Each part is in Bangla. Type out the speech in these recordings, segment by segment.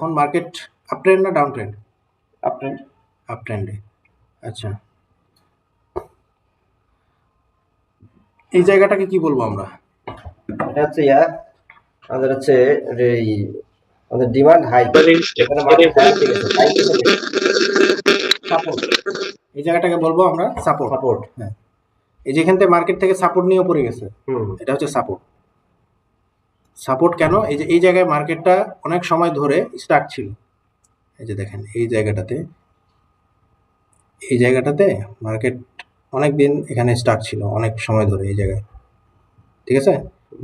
এখন মার্কেট আপ ট্রেন্ড না down trend? Up trend. Up ট্রেন্ডে। আচ্ছা, এই জায়গাটাকে কি বলবো আমরা? এটা হচ্ছে আমাদের হচ্ছে এই আমাদের ডিমান্ড হাই, এখানে মার্কেট হাই উঠে গেছে, হাই সাপোর্ট। এই জায়গাটাকে বলবো আমরা সাপোর্ট। সাপোর্ট। হ্যাঁ, এই যে এখান থেকে মার্কেট থেকে সাপোর্ট নিয়ে পড়ে গেছে, এটা হচ্ছে সাপোর্ট। সাপোর্ট কেন? এই যে এই জায়গায় মার্কেটটা অনেক সময় ধরে স্টাক ছিল। এই যে দেখেন এই জায়গাটাতে মার্কেট অনেক দিন এখানে স্টাক ছিল, অনেক সময় ধরে এই জায়গায়। ঠিক আছে,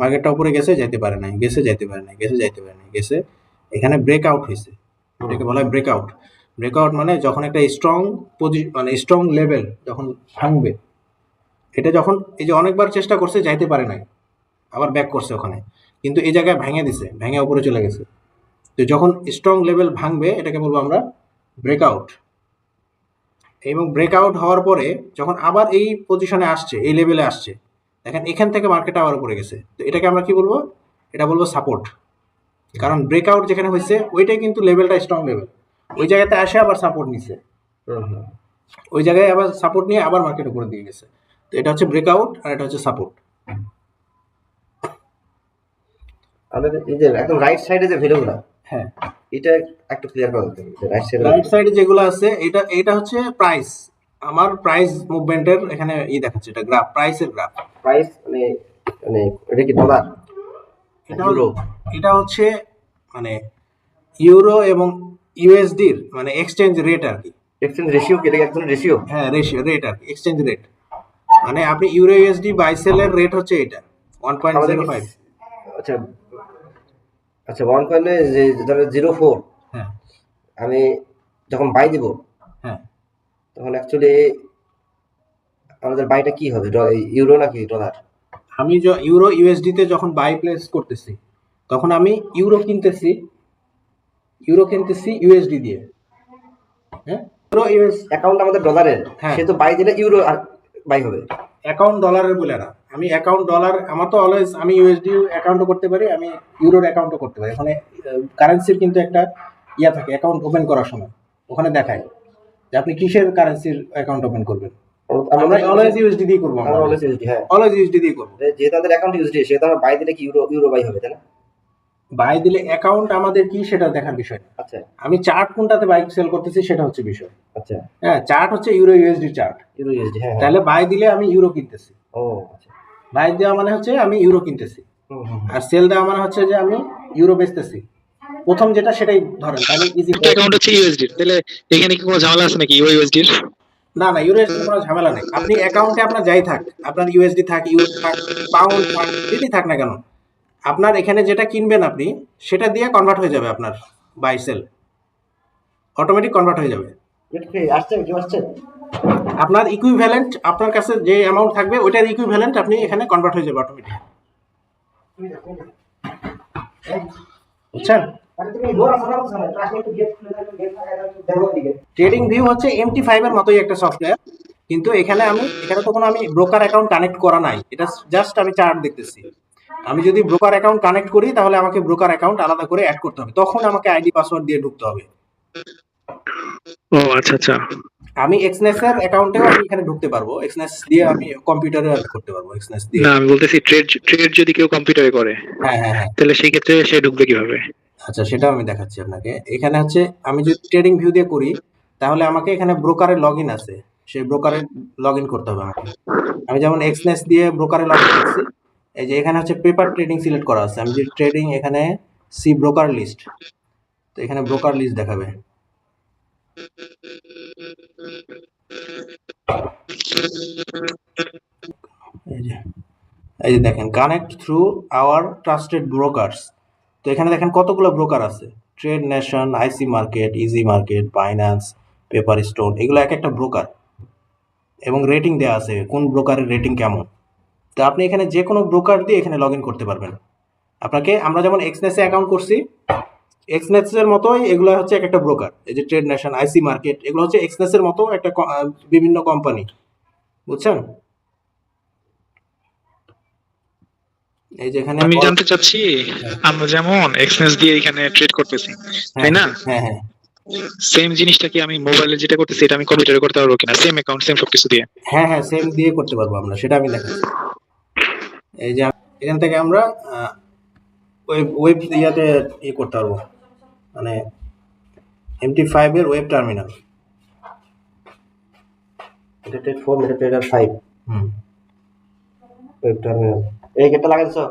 মার্কেটটা উপরে গেছে, যাইতে পারে নাই, গেছে, যাইতে পারে নাই, গেছে, যাইতে পারে নাই, গেছে, এখানে ব্রেকআউট হয়েছে। এটাকে বলা হয় ব্রেকআউট। ব্রেকআউট মানে যখন একটা স্ট্রং মানে স্ট্রং লেভেল যখন ভাঙবে, এটা যখন এই যে অনেকবার চেষ্টা করছে, যাইতে পারে নাই, আবার ব্যাক করছে ওখানে, কিন্তু এই জায়গায় ভেঙে দিছে, ভেঙে উপরে চলে গেছে। তো যখন স্ট্রং লেভেল ভাঙবে, এটাকে বলবো আমরা ব্রেকআউট। এবং ব্রেকআউট হওয়ার পরে যখন আবার এই পজিশনে আসছে, এই লেভেলে আসছে, দেখেন এখান থেকে মার্কেট আবার উপরে গেছে, তো এটাকে আমরা কি বলবো? এটা বলবো সাপোর্ট। কারণ ব্রেকআউট যেখানে হয়েছে ওইটাই কিন্তু লেভেলটা স্ট্রং লেভেল, ওই জায়গাতে আসে আবার সাপোর্ট নিছে, ওই জায়গায় আবার সাপোর্ট নিয়ে আবার মার্কেট উপরে দিয়ে গেছে। তো এটা হচ্ছে ব্রেকআউট আর এটা হচ্ছে সাপোর্ট। আমাদের এই যে একদম রাইট সাইডে যে ভ্যালুগুলো, হ্যাঁ, এটা একটু ক্লিয়ার করে দিতে হবে। রাইট সাইডে যেগুলো আছে, এটা হচ্ছে প্রাইস। আমার প্রাইস মুভমেন্টের এখানে দেখাচ্ছে, এটা গ্রাফ, প্রাইসের গ্রাফ। প্রাইস মানে মানে এটা কি ডলার? এটা হচ্ছে মানে ইউরো এবং ইউএসডির মানে এক্সচেঞ্জ রেট আর কি। এক্সচেঞ্জ রেশিও কি? এটা কি একদম রেশিও? হ্যাঁ, রেশিও, রেট আর কি, এক্সচেঞ্জ রেট। মানে আপনি ইউরো ইউএসডি বাই সেলের রেট হচ্ছে এটা 1.05। আচ্ছা আচ্ছা, 1 যে ধরো 0.4, হ্যাঁ আমি যখন বাই দিব, হ্যাঁ, তখন অ্যাকচুয়ালি আমাদের বাইটা কি হবে? ইউরো নাকি ডলার? আমি ইউরো ইউএসডিতে যখন বাই প্লেস করতেছি, তখন আমি ইউরো কিনতেছি ইউএসডি দিয়ে। হ্যাঁ, ইউরো ইউএস অ্যাকাউন্ট আমাদের ডলারের, হ্যাঁ, সে তো বাই দিলে ইউরো বাই হবে। অ্যাকাউন্ট ডলারের বলে না, আমি অ্যাকাউন্ট ডলার, আমার তো অলওয়েজ আমি ইউএসডি অ্যাকাউন্টও করতে পারি, আমি ইউরোর অ্যাকাউন্টও করতে পারি। ওখানে কারেন্সির কিন্তু একটা থাকে, অ্যাকাউন্ট ওপেন করার সময় ওখানে দেখায় যে আপনি কিসের কারেন্সির অ্যাকাউন্ট ওপেন করবেন। আমরা অলওয়েজ ইউএসডি দিয়ে করবো, আমরা অলওয়েজ ইউএসডি, হ্যাঁ অলওয়েজ ইউএসডি দিয়ে করবো। যেহেতু আমাদের অ্যাকাউন্ট ইউএসডি, সেহেতু আমরা বাই দিলে কি ইউরো বাই হবে, তাই না? বাই দিলে অ্যাকাউন্ট আমাদের কি সেটা দেখার বিষয়। আচ্ছা, আমি চার্ট কোনটাতে বাই সেল করতেছি সেটা হচ্ছে বিষয়। আচ্ছা, হ্যাঁ, চার্ট হচ্ছে euro USD chart, euro USD, হ্যাঁ। তাহলে বাই দিলে আমি ইউরো কিনতেছি। ও আচ্ছা, বাই দেওয়া মানে হচ্ছে আমি ইউরো কিনতেছি, আর সেল দেওয়া মানে হচ্ছে যে আমি ইউরো বেচতেছি। প্রথম যেটা সেটাই ধরেন, তাহলে ইজি। অ্যাকাউন্ট হচ্ছে ইউএসডি, তাহলে এখানে কি কোনো ঝামেলা আছে নাকি ইউএসডি? না না, ইউরো কোনো ঝামেলা নেই। আপনি অ্যাকাউন্টে আপনার যাই থাক, আপনার ইউএসডি থাক, ইউরো থাক, পাউন্ড থাক, যেটাই থাক না কেন, আপনার এখানে যেটা কিনবেন আপনি সেটা দিয়ে কনভার্ট হয়ে যাবে, আপনার বাই সেল অটোমেটিক কনভার্ট হয়ে যাবে। আসছে কি আসছে? আপনার ইকুইভ্যালেন্ট, আপনার কাছে যে অ্যামাউন্ট থাকবে ওইটার ইকুইভ্যালেন্ট আপনি এখানে কনভার্ট হয়ে যাবে অটোমেটিক। বুঝছেন? ট্রেডিং ভিউ হচ্ছে MT5 এর মতোই একটা সফটওয়্যার, কিন্তু এখানে তো কোনো আমি ব্রোকার অ্যাকাউন্ট কানেক্ট করা নাই, এটা জাস্ট আমি চার্ট দেখতেছি। আমি যদি ব্রোকার অ্যাকাউন্ট কানেক্ট করি, তাহলে আমাকে ব্রোকার অ্যাকাউন্ট আলাদা করে অ্যাড করতে হবে, তখন আমাকে আইডি পাসওয়ার্ড দিয়ে ঢুকতে হবে। ও আচ্ছা আচ্ছা, আমি এক্সনেস এর অ্যাকাউন্টেও আমি এখানে ঢুকতে পারবো, এক্সনেস দিয়ে আমি কম্পিউটারে অ্যাড করতে পারবো এক্সনেস দিয়ে। না আমি বলতেছি ট্রেড যদি কেউ কম্পিউটারে করে, হ্যাঁ হ্যাঁ হ্যাঁ, তাহলে সেই ক্ষেত্রে সে ঢুকবে কিভাবে? আচ্ছা সেটাও আমি দেখাচ্ছি আপনাকে। এখানে হচ্ছে আমি যদি ট্রেডিং ভিউ দিয়ে করি, তাহলে আমাকে এখানে ব্রোকারের লগইন আছে, সেই ব্রোকারে লগইন করতে হবে আমাকে। আমি যেমন এক্সনেস দিয়ে ব্রোকারে লগইন করছি, এই যে এখানে হচ্ছে পেপার ট্রেডিং সিলেক্ট করা আছে, আমি যে ট্রেডিং এখানে সি ব্রোকার লিস্ট, তো এখানে ব্রোকার লিস্ট দেখাবে। এই যে দেখেন, connect through our trusted brokers. তো এখানে দেখেন কতগুলো ব্রোকার আছে, Trade Nation, IC Market, Easy Market, Binance, Pepperstone, এগুলো এক একটা ব্রোকার, এবং রেটিং দেওয়া আছে কোন ব্রোকারের রেটিং কেমন। তো আপনি এখানে যে কোনো ব্রোকার দিয়ে এখানে লগ ইন করতে পারবেন। আমরা যেমন এক্সনেসে অ্যাকাউন্ট করছি, এক্সনেসের মতোই এগুলো হচ্ছে এক একটা ব্রোকার। এই যে ট্রেড নেশন, আইসি মার্কেট, এগুলো হচ্ছে এক্সনেসের মতো একটা বিভিন্ন কোম্পানি। বুঝছেন? এই যে এখানে আমি জানতে চাচ্ছি, আমরা যেমন এক্সচেঞ্জ দিয়ে এখানে ট্রেড করতেছি, তাই না? হ্যাঁ হ্যাঁ সেম জিনিসটা কি আমি মোবাইলে যেটা করতেছি এটা আমি কম্পিউটারে করতে পারবো কিনা, সেম অ্যাকাউন্ট সেম সবকিছু দিয়ে? হ্যাঁ হ্যাঁ সেম দিয়ে করতে পারবো আমরা, সেটা আমি দেখাচ্ছি। এই যে এখান থেকে আমরা ওয়েব ওয়েব ইয়াতে করতে পারবো, মানে MT5 এর ওয়েব টার্মিনাল। এটা ট্রেড 4, এটা ট্রেডার 5 হুম ওয়েব টার্মিনাল। এই গেটটা লাগাইছো?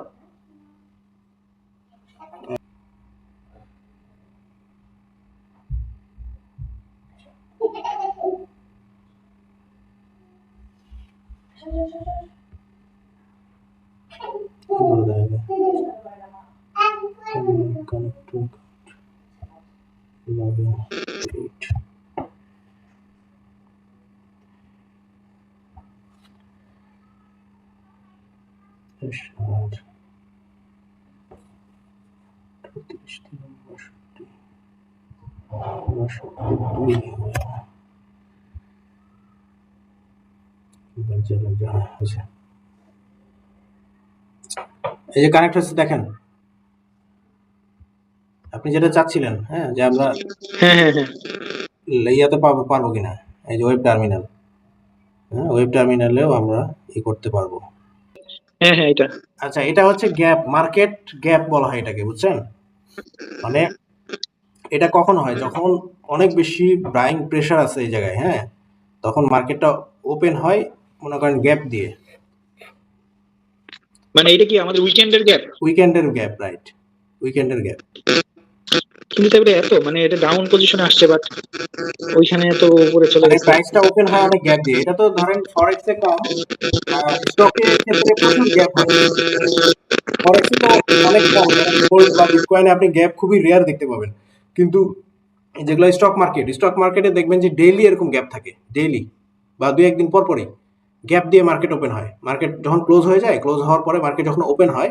এগুলো দেখা যায়। Connect to login page. Start. 33 নম্বর 62 আচ্ছা, এই যে কানেক্ট হচ্ছে দেখেন, আপনি যেটা চাচ্ছিলেন, হ্যাঁ, যে আমরা হ্যাঁ হ্যাঁ হ্যাঁ ইয়াতে পারবো কিনা, এই যে ওয়েব টার্মিনাল, হ্যাঁ, ওয়েব টার্মিনালেও আমরা করতে পারবো। হ্যাঁ হ্যাঁ এটা আচ্ছা, এটা হচ্ছে গ্যাপ, মার্কেট গ্যাপ বলা হয় এটাকে, বুঝছেন? মানে এটা কখন হয়, যখন অনেক বেশি বাইং প্রেশার আছে এই জায়গায়, হ্যাঁ, তখন মার্কেটটা ওপেন হয় মনে করেন গ্যাপ দিয়ে। মানে এটা কি আমাদের উইকেন্ডের গ্যাপ? উইকেন্ডের গ্যাপ, রাইট, উইকেন্ডের গ্যাপ। কিন্তু তারপরে এত মানে এটা ডাউন পজিশনে আসছে, বাট ওইখানে তো উপরে চলে মানে গেছে। প্রাইসটা ওপেন হয় অনেক গ্যাপ দিয়ে, এটা তো ধরেন ফরেক্স এ কম, স্টকের ক্ষেত্রে প্রচুর গ্যাপ হয়, ফরেক্সে তো অনেক কম, গোল্ড বা বিটকয়েনে আপনি গ্যাপ খুবই রেয়ার দেখতে পাবেন, কিন্তু যেগুলো স্টক মার্কেটে দেখবেন যে ডেইলি এরকম গ্যাপ থাকে, ডেইলি বা দুই একদিন পর পরই গ্যাপ দিয়ে মার্কেট ওপেন হয়। মার্কেট যখন ক্লোজ হয়ে যায়, ক্লোজ হওয়ার পরে মার্কেট যখন ওপেন হয়,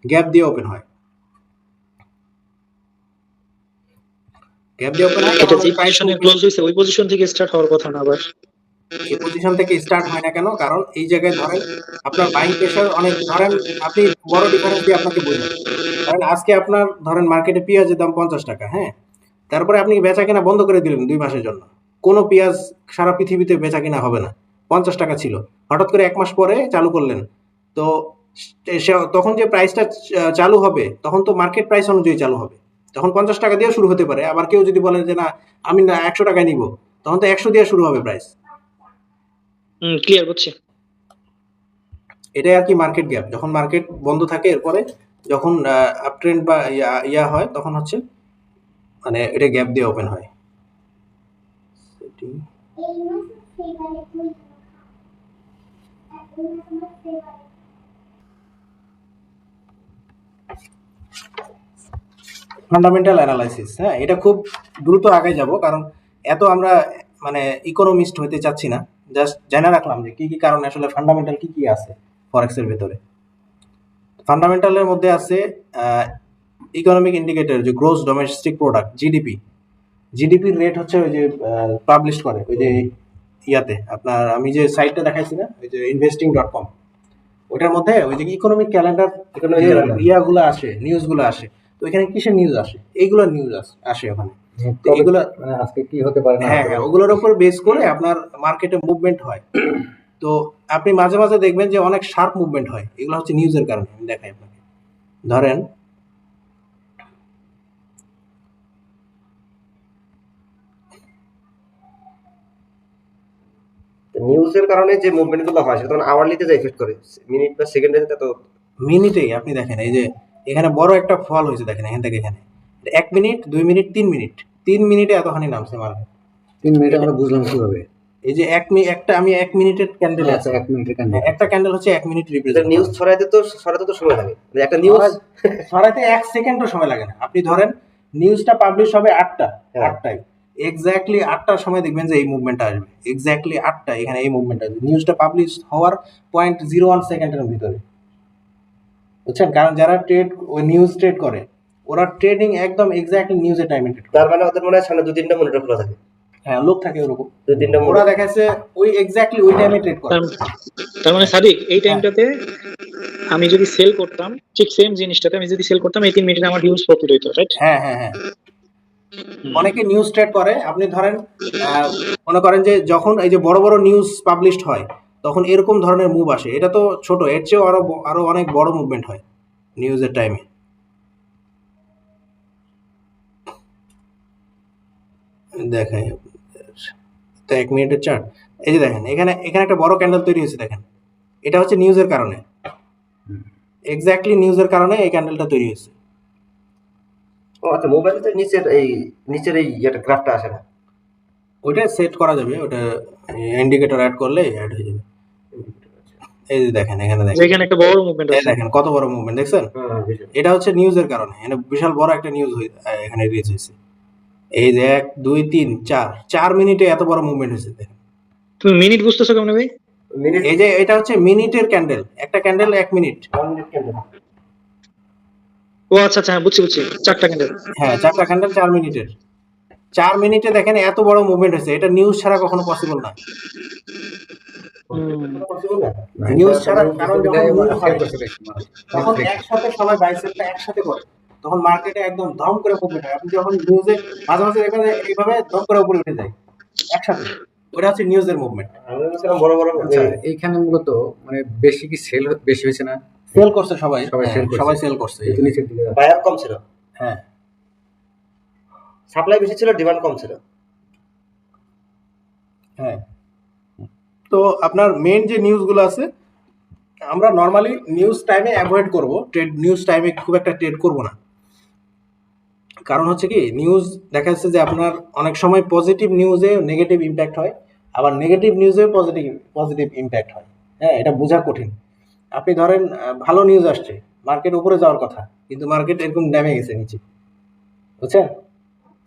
গ্যাপ দিয়ে ওপেন হয়, গ্যাপ দিয়ে ওপেন হয়। এটা যে পজিশনে ক্লোজ হইছে ওই পজিশন থেকে স্টার্ট হওয়ার কথা না আবার? এই পজিশন থেকে স্টার্ট হয় না কেন? কারণ এই জায়গায় ধরেন আপনার বাইং প্রেশার অনেক, ধরেন আপনি বড় ডিফারেন্স দিয়ে আপনাকে বোঝাই, ধরেন আজকে আপনার ধরেন মার্কেটে পেঁয়াজের দাম 50 টাকা, হ্যাঁ, তারপরে আপনি বেচা কিনা বন্ধ করে দিলেন 2 মাসের জন্য, কোনো পেঁয়াজ সারা পৃথিবীতে বেচা কিনা হবে না, 50 টাকা ছিল, হঠাৎ করে 1 মাস পরে চালু করলেন, তো তখন যে প্রাইসটা চালু হবে, তখন তো মার্কেট প্রাইস অনুযায়ী চালু হবে, তখন 50 টাকা দিয়ে শুরু হতে পারে, আবার কেউ যদি বলে যে না আমি না 100 টাকায় নিব, তখন তো 100 দিয়ে শুরু হবে প্রাইস। ক্লিয়ার হচ্ছে। এটাই আর কি মার্কেট গ্যাপ, যখন মার্কেট বন্ধ থাকে এরপরে যখন আপ ট্রেন্ড বা ইয়া হয়, তখন হচ্ছে মানে এটা গ্যাপ দিয়ে ওপেন হয়। ফান্ডামেন্টাল অ্যানালাইসিস, হ্যাঁ, এটা খুব দ্রুত আগে যাব, কারণ এত আমরা মানে ইকোনমিস্ট হইতে চাচ্ছি না, জাস্ট জেনে রাখলাম যে কি কি কারণে আসলে ফান্ডামেন্টাল কি কি আছে ফরেক্সের ভেতরে। ফান্ডামেন্টালের মধ্যে আছে ইকোনমিক ইন্ডিকেটর, যে গ্রোস ডোমেস্টিক প্রোডাক্ট, জিডিপির রেট হচ্ছে ওই যে পাবলিশ করে ওই যে ইয়াতে, আপনার আমি যে সাইটটা দেখাইছি না, ওই যে investing.com, ওটার মধ্যে ওই যে ইকোনমিক ক্যালেন্ডার ইয়াগুলো আসে, নিউজগুলো আসে, তো এখানে কিসের নিউজ আসে, এইগুলো নিউজ আসে ওখানে, তো এগুলো আজকে কি হতে পারে না, হ্যাঁ হ্যাঁ ওগুলোর উপর বেস করে আপনার মার্কেটে মুভমেন্ট হয়, তো আপনি মাঝে মাঝে দেখবেন যে অনেক শার্প মুভমেন্ট হয়, এগুলো হচ্ছে নিউজের কারণে। আমি দেখাই আপনাকে, ধরেন নিউজের কারণে যে মুভমেন্ট গুলো হয় সেটা আওয়ারলিতে যে এফেক্ট করে, মিনিট বা সেকেন্ডে তো মিনিটেই আপনি দেখেন, এই যে এখানে বড় একটা ফল হয়েছে দেখেন, এখান থেকে এখানে 1 মিনিট 2 মিনিট 3 মিনিট, 3 মিনিটে এতখানি নামছে মার্কেট। 3 মিনিট আমরা বুঝলাম কিভাবে? এই যে একটা আমি 1 মিনিটের ক্যান্ডেল আছে, 1 মিনিটের ক্যান্ডেল, একটা ক্যান্ডেল হচ্ছে 1 মিনিট রিপ্রেজেন্ট। নিউজ ছড়াইতে তো সময় লাগে, মানে একটা নিউজ ছড়াইতে 1 সেকেন্ডও সময় লাগে না। আপনি ধরেন নিউজটা পাবলিশ হবে 8টায়, এক্স্যাক্টলি 8টার সময় দেখবেন যে এই মুভমেন্টটা আসবে, এক্স্যাক্টলি 8টা এখানে এই মুভমেন্ট আসবে, নিউজটা পাবলিশ হওয়ার 0.01 সেকেন্ডের ভিতরে, বুঝছেন? কারণ যারা ওই নিউজ ট্রেড করে, ওরা ট্রেডিং একদম এক্স্যাক্টলি নিউজের টাইমে ট্রেড করে। তার মানে ওদের মনে হয় সামনে 2-3টা মনিটর খোলা থাকে, হ্যাঁ, লোক থাকে ওরকম, 2-3টা ওরা দেখাচ্ছে ওই এক্স্যাক্টলি ওই টাইমে ট্রেড করে। তার মানে সাদিক এই টাইমটাতে আমি যদি সেল করতাম ঠিক সেম জিনিসটাতে আমি যদি সেল করতাম এই 3 মিনিটে আমার হিউজ প্রফিট হইতো, রাইট? হ্যাঁ হ্যাঁ হ্যাঁ, অনেকে নিউজ ট্রেড করে। আপনি ধরেন মনে করেন যে যখন এই যে বড় বড় নিউজ পাবলিশড হয় তখন এরকম ধরনের মুভ আসে। এটা তো ছোট, এর চেয়েও আরো অনেক বড় মুভমেন্ট হয় নিউজের টাইমে। দেখেন তো 1 মিনিটের চার্ট, এই যে দেখেন এখানে এখানে একটা বড় ক্যান্ডেল তৈরি হয়েছে, দেখেন এটা হচ্ছে নিউজের কারণে, এক্স্যাক্টলি নিউজের কারণে এই ক্যান্ডেলটা তৈরি হয়েছে। ও আচ্ছা, মোবাইলে তো নিচের এই ইয়েটা গ্রাফটা আসে না। ওইটা সেট করা যাবে, ওটা ইন্ডিকেটর অ্যাড করলে অ্যাড হয়ে যাবে। এই যে দেখেন এখানে দেখেন, এখানে একটা বড় মুভমেন্ট এই আছে। দেখেন কত বড় মুভমেন্ট দেখছেন। এটা হচ্ছে নিউজের কারণে, এখানে বিশাল বড় একটা নিউজ এখানে রিলিজ হয়েছে। এই যে 1 2 3 4 মিনিটে এত বড় মুভমেন্ট হয়েছে দেখেন। তুমি মিনিট বুঝতেছো কেমন ভাই? মিনিট এই যে এটা হচ্ছে মিনিটের ক্যান্ডেল, একটা ক্যান্ডেল 1 মিনিট। 1 minute candle. ও আচ্ছা আচ্ছা, হ্যাঁ, বুঝছি বুঝছি, 4টা ক্যান্ডেল। হ্যাঁ 4টা ক্যান্ডেল 4 মিনিটের, 4 মিনিটে দেখেন এত বড় মুভমেন্ট হয়েছে। এটা নিউজ ছাড়া কখনো পসিবল না। পসিবল না। নিউজ ছাড়া, কারণ যখন নিউজ হয় তখন একসাথে সবাই বাই সেলটা একসাথে করে, তখন মার্কেটে একদম ধম করে মুভমেন্ট হয়। আপনি যখন নিউজে মাঝে মাঝে দেখবেন যে এইভাবে ধম করে উপরে উঠে যায় একসাথে, ওটা হচ্ছে নিউজের মুভমেন্ট। আমি বলছিলাম বড় বড় আচ্ছা, এইখানে মূলত মানে বেশি কি সেল বেশি হয়েছে না? সেল করছে সবাই, সবাই হ্যাঁ, sell করছে। সবাই সেল করছে। এই তো নিচের দিকে বায়ার কম ছিল, হ্যাঁ সাপ্লাই বেশি ছিল, ডিমান্ড কম ছিল। হ্যাঁ, তো আপনার মেইন যে নিউজগুলো আছে আমরা নর্মালি নিউজ টাইমে অ্যাভয়েড করব, ট্রেড নিউজ টাইমে খুব একটা ট্রেড করব না। কারণ হচ্ছে কি, নিউজ দেখা যাচ্ছে যে আপনার অনেক সময় পজিটিভ নিউজে নেগেটিভ ইম্প্যাক্ট হয়, আবার নেগেটিভ নিউজে পজিটিভ ইম্প্যাক্ট হয়। হ্যাঁ, এটা বোঝা কঠিন। আপনি ধরেন ভালো নিউজ আসছে, মার্কেট উপরে যাওয়ার কথা, কিন্তু মার্কেট এরকম নেমে গেছে নিচে, বুঝছেন?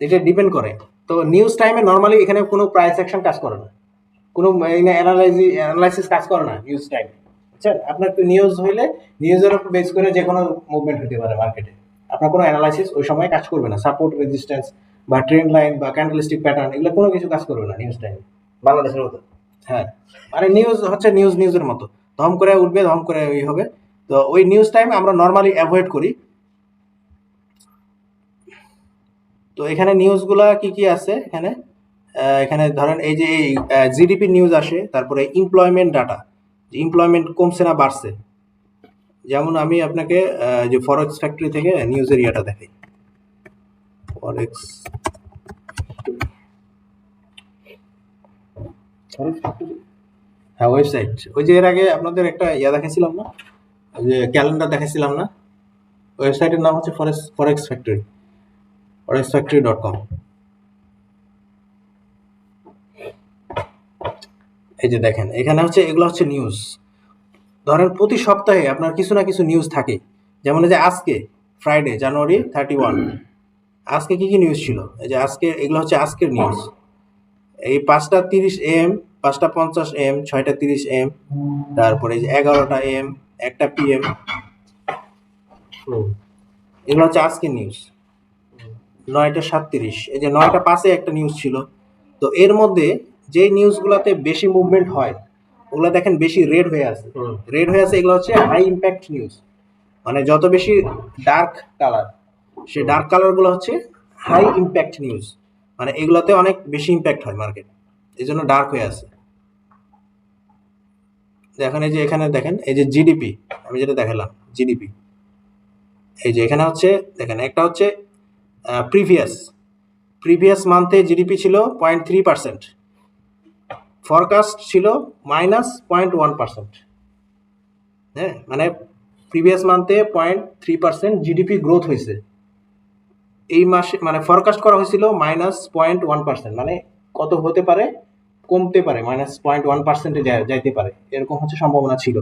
এটা ডিপেন্ড করে। তো নিউজ টাইমে নর্মালি এখানে কোনো প্রাইস অ্যাকশন কাজ করে না, কোনো অ্যানালাইসিস কাজ করে না নিউজ টাইমে, বুঝছেন? আপনার নিউজ হইলে নিউজের উপর বেস করে যে কোনো মুভমেন্ট হতে পারে মার্কেটে, আপনার কোনো অ্যানালাইসিস ওই সময় কাজ করবে না। সাপোর্ট, রেজিস্ট্যান্স বা ট্রেন্ড লাইন বা ক্যান্ডেলস্টিক প্যাটার্ন, এগুলো কোনো কিছু কাজ করবে না নিউজ টাইমে। বাংলাদেশের মতো। হ্যাঁ, মানে নিউজ হচ্ছে নিউজের মতো, ধম করে উঠবে, ধম করে ওই হবে। তো ওই নিউজ টাইম আমরা নর্মালি অ্যাভয়েড করি। তো এখানে নিউজগুলা কি কি আছে এখানে, এখানে ধরেন এই যে জিডিপি নিউজ আসে, তারপরে এমপ্লয়মেন্ট ডাটা, এমপ্লয়মেন্ট কমছে না বাড়ছে। যেমন আমি আপনাকে যে ফরেক্স ফ্যাক্টরি থেকে নিউজের ইয়াটা দেখাই, ফরেক্স, হ্যাঁ ওয়েবসাইট, ওই যে এর আগে আপনাদের একটা ইয়া দেখাইছিলাম না, ওই যে ক্যালেন্ডার দেখাইছিলাম না, ওয়েবসাইটের নাম হচ্ছে ফরেক্স ফ্যাক্টরি, forexfactory.com। এই যে দেখেন এখানে হচ্ছে এগুলো হচ্ছে নিউজ। ধরেন প্রতি সপ্তাহে আপনার কিছু না কিছু নিউজ থাকে। যেমন এই যে আজকে ফ্রাইডে January 31, আজকে কি কি নিউজ ছিল, এই যে আজকে এগুলো হচ্ছে আজকের নিউজ। এই 5:30 AM, 5:50 AM, 6:30 AM, তারপরে এই যে 11টা AM, 1টা PM, এগুলো হচ্ছে আজকের নিউজ। 9:37, এই যে 9:05 একটা নিউজ ছিল। তো এর মধ্যে যে নিউজগুলোতে বেশি মুভমেন্ট হয় ওগুলো দেখেন বেশি রেড হয়ে আছে, এগুলো হচ্ছে হাই ইম্প্যাক্ট নিউজ। মানে যত বেশি ডার্ক কালার, সেই ডার্ক কালারগুলো হচ্ছে হাই ইম্প্যাক্ট নিউজ, মানে এগুলোতে অনেক বেশি ইম্প্যাক্ট হয় মার্কেট, এই জন্য ডার্ক হয়ে আছে। দেখেন এই যে এখানে দেখেন এই যে জিডিপি, আমি যেটা দেখালাম জিডিপি, এই যে এখানে হচ্ছে দেখেন একটা হচ্ছে প্রিভিয়াস মান্থে জিডিপি ছিল 0.3%, ফরকাস্ট ছিল -0.1%। হ্যাঁ, মানে প্রিভিয়াস মান্থে 0.3% জিডিপি গ্রোথ হয়েছে। এই মাসে মানে ফরকাস্ট করা হয়েছিল -0.1%, মানে কত হতে পারে, কমতে পারে, -0.1%-এ যাইতে পারে, এরকম হচ্ছে সম্ভাবনা ছিল।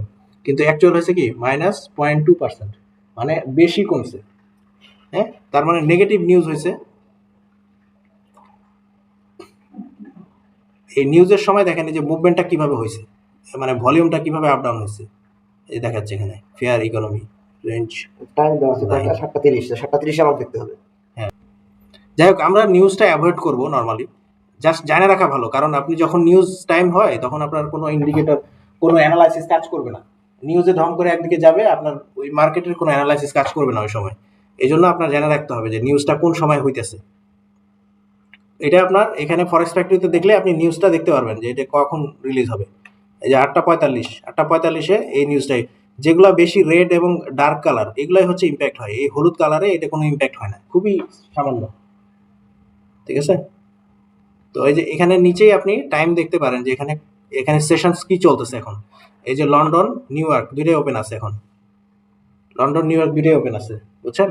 কিন্তু অ্যাকচুয়াল হয়েছে কি -0.2%, মানে বেশি কমছে। হ্যাঁ, তার মানে নেগেটিভ নিউজ হয়েছে। এই নিউজের সময় দেখেন এই যে মুভমেন্টটা কিভাবে হয়েছে, মানে ভলিউমটা কিভাবে আপ ডাউন হয়েছে, এই দেখাচ্ছে এখানে ফেয়ার ইকোনমি রেঞ্জ। টাইম দেওয়া আছে 7:30, 7:30 আমার দেখতে হবে। যাই হোক, আমরা নিউজটা অ্যাভয়েড করব নর্মালি, জাস্ট জানা রাখা ভালো। কারণ আপনি যখন নিউজ টাইম হয় তখন আপনার কোনো ইন্ডিকেটর, কোনো অ্যানালাইসিস কাজ করবে না, নিউজে ধম করে একদিকে যাবে, আপনার ওই মার্কেটের কোনো অ্যানালাইসিস কাজ করবে না ওই সময়। এই জন্য আপনার জেনে রাখতে হবে যে নিউজটা কোন সময় হইতেছে। এটা আপনার এখানে ফরেক্স ফ্যাক্টরিতে দেখলে আপনি নিউজটা দেখতে পারবেন যে এটা কখন রিলিজ হবে। এই যে 8:45-8:45-এ এই নিউজটাই, যেগুলো বেশি রেড এবং ডার্ক কালার এগুলাই হচ্ছে ইম্প্যাক্ট হয়। এই হলুদ কালারে এটা কোনো ইম্প্যাক্ট হয় না, খুবই সামান্য। ঠিক আছে, তো এই যে এখানে নিচেই আপনি টাইম দেখতে পারেন যে এখানে এখানে সেশনস কি চলতেছে এখন। এই যে লন্ডন নিউ ইয়র্ক দুইটাই ওপেন আছে এখন, লন্ডন নিউ ইয়র্ক দুইটাই ওপেন আছে, বুঝছেন?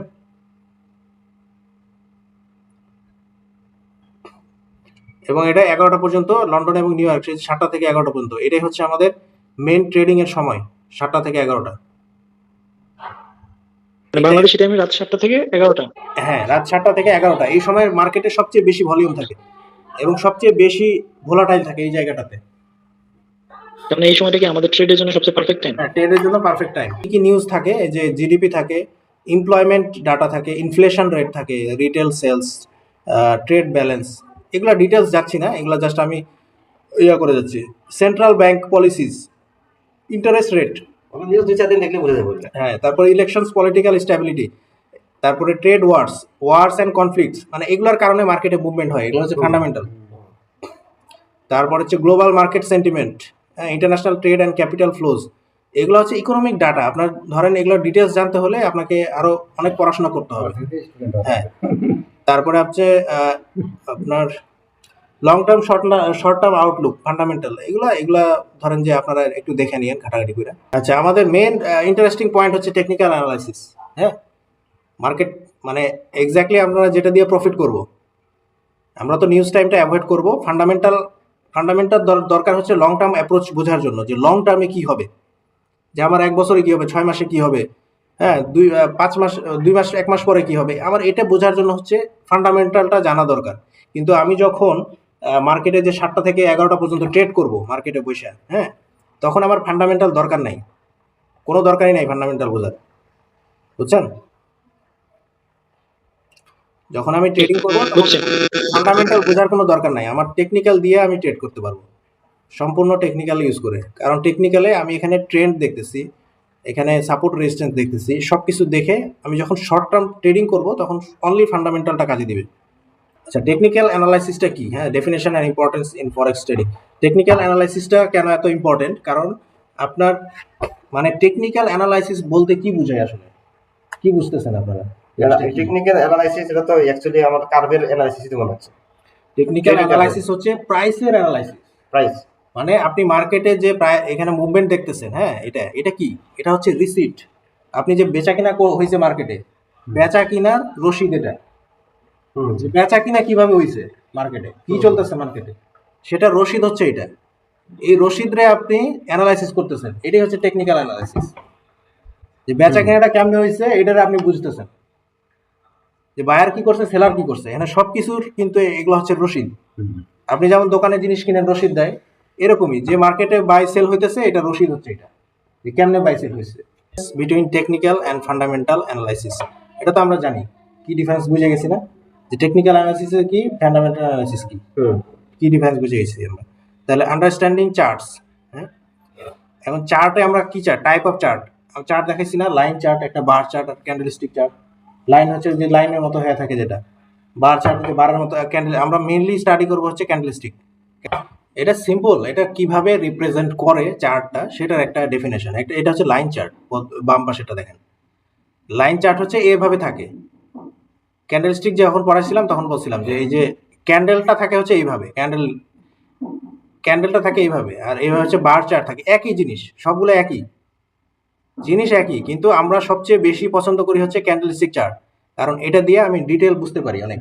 এবং এটা 11টা পর্যন্ত লন্ডন এবং নিউ ইয়র্ক, 7টা থেকে 11টা পর্যন্ত, এটাই হচ্ছে আমাদের মেন ট্রেডিং এর সময়, 7টা থেকে 11টা। মানে বাংলাদেশি টাইমে রাত 7টা থেকে 11টা। হ্যাঁ, রাত 7টা থেকে 11টা এই সময় মার্কেটে সবচেয়ে বেশি ভলিউম থাকে এবং সবচেয়ে বেশি ভোলাটাইল থাকে এই জায়গাটাতে। মানে এই সময়টা কি আমাদের ট্রেডের জন্য সবচেয়ে পারফেক্ট টাইম? হ্যাঁ, ট্রেডের জন্য পারফেক্ট টাইম। কি কি নিউজ থাকে, এই যে জিডিপি থাকে, এমপ্লয়মেন্ট ডাটা থাকে, ইনফ্লেশন রেট থাকে, রিটেল সেলস, ট্রেড ব্যালেন্স, এগুলা ডিটেলস যাচ্ছি না, এগুলা জাস্ট আমি করে যাচ্ছি। Central bank policies, interest rate, news 2-4 দিন দেখলে বুঝে যাবে। হ্যাঁ, তারপর ইলেকশনস, পলিটিক্যাল স্ট্যাবিলিটি, তারপরে ট্রেড ওয়ার্স অ্যান্ড কনফ্লিক্টস, মানে এগুলোর কারণে মার্কেটে মুভমেন্ট হয়, এগুলো হচ্ছে ফান্ডামেন্টাল। তারপর হচ্ছে global market sentiment, international trade and capital flows, এগুলো হচ্ছে ইকোনমিক ডাটা। আপনার ধরেন এগুলো ডিটেলস জানতে হলে আপনাকে আরো অনেক পড়াশোনা করতে হবে। হ্যাঁ, তারপরে হচ্ছে আপনার long term, short term Outlook, fundamental, এগুলা ধরেন যে আপনারা একটু দেখে নিয়েন ঘাটাঘাটি করে। আচ্ছা, আমাদের মেন ইন্টারেস্টিং পয়েন্ট হচ্ছে টেকনিক্যাল অ্যানালাইসিস। হ্যাঁ, মার্কেট মানে এক্স্যাক্টলি আমরা যেটা দিয়ে প্রফিট করব, আমরা তো নিউজ টাইমটা অ্যাভয়েড করব। ফান্ডামেন্টাল দরকার হচ্ছে লং টার্ম অ্যাপ্রোচ বোঝার জন্য, যে লং টার্মে কি হবে, যে আমার 1 বছরে কি হবে, 6 মাসে কি হবে, হ্যাঁ 5 মাস, 2 মাস, 1 মাস পরে কি হবে, আমার এটা বোঝার জন্য হচ্ছে ফান্ডামেন্টালটা জানা দরকার। কিন্তু আমি যখন মার্কেটে যে 7টা থেকে 11টা পর্যন্ত ট্রেড করব মার্কেটে বসে, হ্যাঁ, তখন আমার ফান্ডামেন্টাল দরকার নাই, কোনো দরকারই নাই ফান্ডামেন্টাল বোঝার, বুঝছেন? যখন আমি ট্রেডিং করবো ফান্ডামেন্টাল বোঝার কোনো দরকার নাই, আমার টেকনিক্যাল দিয়ে আমি ট্রেড করতে পারবো, সম্পূর্ণ টেকনিক্যাল ইউজ করে। কারণ টেকনিক্যালে আমি এখানে ট্রেন্ড দেখতেছি, এখানে সাপোর্ট রেজিস্ট্যান্স দেখতেছি, সব কিছু দেখে আমি যখন শর্ট টার্ম ট্রেডিং করব তখন অনলি ফান্ডামেন্টালটা কাজে দিবে। আচ্ছা, টেকনিক্যাল অ্যানালাইসিসটা কি? হ্যাঁ, definition and importance in forex trading. Technical অ্যানালাইসিসটা কেন এত ইম্পর্টেন্ট? কারণ আপনার মানে টেকনিক্যাল অ্যানালাইসিস বলতে কি বোঝায় আসলে, কি বুঝতেছেন আপনারা? টেকনিক্যাল অ্যানালাইসিস এটা তো অ্যাকচুয়ালি আমার কার্ভের অ্যানালাইসিস মনে হচ্ছে। টেকনিক্যাল অ্যানালাইসিস হচ্ছে প্রাইসের অ্যানালাইসিস। প্রাইস মানে আপনি মার্কেটে যে এখানে মুভমেন্ট দেখতেছেন, হ্যাঁ, এটা কি? এটা হচ্ছে রিসিট। আপনি যে বেচা কিনা হয়েছে মার্কেটে, বেচা কিনার রসিদ, এটা যে বেচা কিনা কিভাবে হয়েছে মার্কেটে, কি চলতেছে মার্কেটে, সেটা রসিদ হচ্ছে এটা। এই রসিদরে আপনি অ্যানালাইসিস করতেছেন, এটাই হচ্ছে টেকনিক্যাল অ্যানালাইসিস। যে বেচা কিনাটা কেমনে হয়েছে এটারে আপনি বুঝতেছেন, যে বায়ার কি করছে, সেলার কি করছে, এখানে সবকিছুর কিন্তু এগুলো হচ্ছে রসিদ। আপনি যেমন দোকানে জিনিস কিনেন রসিদ দেয়, এরকমই যে মার্কেটে বাই সেল হইতেছে এটা রসিদ হচ্ছে, এটা যে কেমনে বাই সেল হয়েছে। Between technical and fundamental analysis, এটা তো আমরা জানি, কি ডিফারেন্স বুঝে গেছি না, যে টেকনিক্যাল অ্যানালাইসিস কি, ফান্ডামেন্টাল অ্যানালাইসিস কি, কি ডিফারেন্স বুঝে গেছি আমরা। তাহলে আন্ডারস্ট্যান্ডিং চার্টস, হ্যাঁ, এখন চার্টে আমরা কি চার্ট, টাইপ অফ চার্ট দেখাইছি না, লাইন চার্ট, একটা বার চার্ট আর ক্যান্ডেলস্টিক চার্ট। লাইন হচ্ছে যে লাইনের মতো হয়ে থাকে, যেটা বার চার্ট হচ্ছে বারের মতো, ক্যান্ডেল আমরা মেইনলি স্টাডি করবো হচ্ছে ক্যান্ডেলস্টিক। এটা সিম্পল, এটা কিভাবে রিপ্রেজেন্ট করে চার্টটা সেটার একটা ডেফিনেশন। এটা হচ্ছে লাইন চার্ট, বাম পাশেটা দেখেন, লাইন চার্ট হচ্ছে এভাবে থাকে। ক্যান্ডেলস্টিক যখন পড়াইছিলাম তখন বলছিলাম যে এই যে ক্যান্ডেলটা থাকে হচ্ছে এইভাবে, ক্যান্ডেলটা থাকে এইভাবে, আর এইভাবে হচ্ছে বার চার্ট থাকে, একই জিনিস, সবগুলো একই জিনিস একই, কিন্তু আমরা সবচেয়ে বেশি পছন্দ করি হচ্ছে ক্যান্ডেলস্টিক চার্ট, কারণ এটা দিয়ে আমি ডিটেল বুঝতে পারি অনেক।